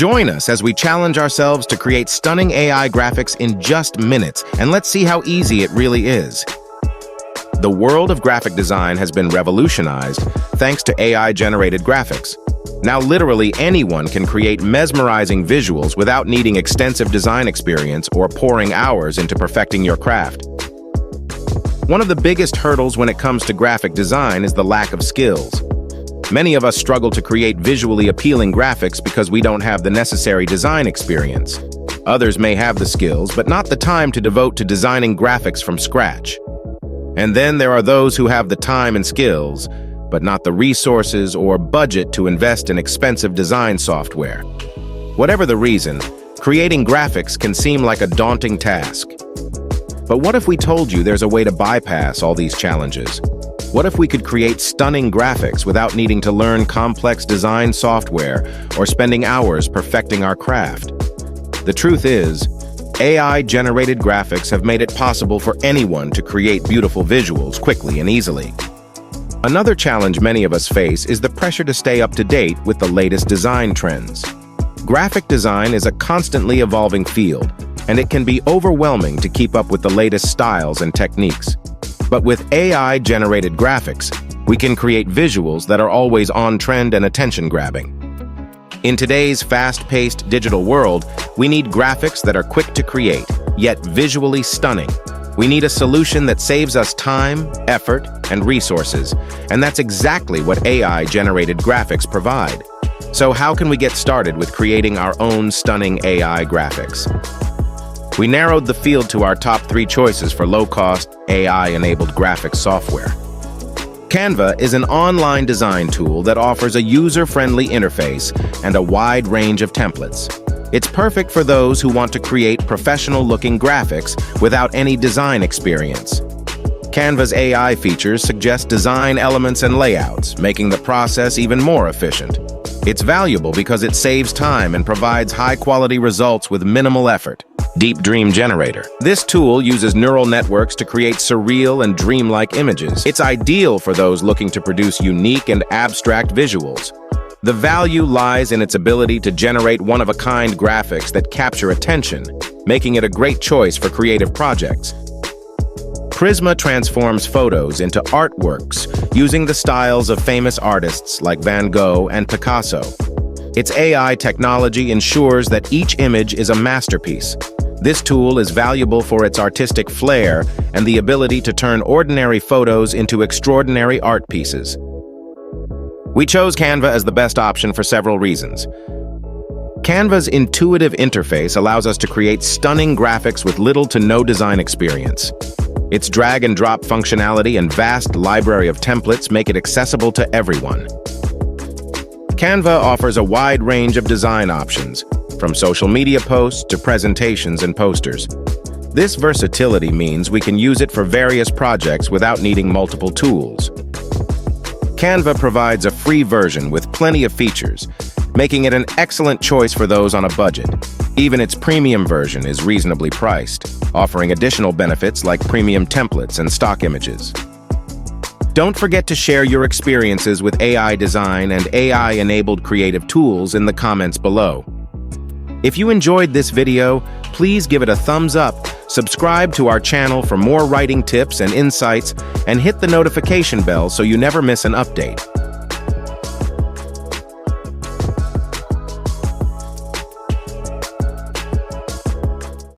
Join us as we challenge ourselves to create stunning AI graphics in just minutes, and let's see how easy it really is. The world of graphic design has been revolutionized thanks to AI-generated graphics. Now literally anyone can create mesmerizing visuals without needing extensive design experience or pouring hours into perfecting your craft. One of the biggest hurdles when it comes to graphic design is the lack of skills. Many of us struggle to create visually appealing graphics because we don't have the necessary design experience. Others may have the skills, but not the time to devote to designing graphics from scratch. And then there are those who have the time and skills, but not the resources or budget to invest in expensive design software. Whatever the reason, creating graphics can seem like a daunting task. But what if we told you there's a way to bypass all these challenges? What if we could create stunning graphics without needing to learn complex design software or spending hours perfecting our craft? The truth is, AI-generated graphics have made it possible for anyone to create beautiful visuals quickly and easily. Another challenge many of us face is the pressure to stay up to date with the latest design trends. Graphic design is a constantly evolving field, and it can be overwhelming to keep up with the latest styles and techniques. But with AI-generated graphics, we can create visuals that are always on trend and attention-grabbing. In today's fast-paced digital world, we need graphics that are quick to create, yet visually stunning. We need a solution that saves us time, effort, and resources, and that's exactly what AI-generated graphics provide. So how can we get started with creating our own stunning AI graphics? We narrowed the field to our top 3 choices for low-cost, AI-enabled graphics software. Canva is an online design tool that offers a user-friendly interface and a wide range of templates. It's perfect for those who want to create professional-looking graphics without any design experience. Canva's AI features suggest design elements and layouts, making the process even more efficient. It's valuable because it saves time and provides high-quality results with minimal effort. Deep Dream Generator. This tool uses neural networks to create surreal and dreamlike images. It's ideal for those looking to produce unique and abstract visuals. The value lies in its ability to generate one-of-a-kind graphics that capture attention, making it a great choice for creative projects. Prisma transforms photos into artworks using the styles of famous artists like Van Gogh and Picasso. Its AI technology ensures that each image is a masterpiece. This tool is valuable for its artistic flair and the ability to turn ordinary photos into extraordinary art pieces. We chose Canva as the best option for several reasons. Canva's intuitive interface allows us to create stunning graphics with little to no design experience. Its drag-and-drop functionality and vast library of templates make it accessible to everyone. Canva offers a wide range of design options, from social media posts to presentations and posters. This versatility means we can use it for various projects without needing multiple tools. Canva provides a free version with plenty of features, making it an excellent choice for those on a budget. Even its premium version is reasonably priced, offering additional benefits like premium templates and stock images. Don't forget to share your experiences with AI design and AI-enabled creative tools in the comments below. If you enjoyed this video, please give it a thumbs up, subscribe to our channel for more writing tips and insights, and hit the notification bell so you never miss an update.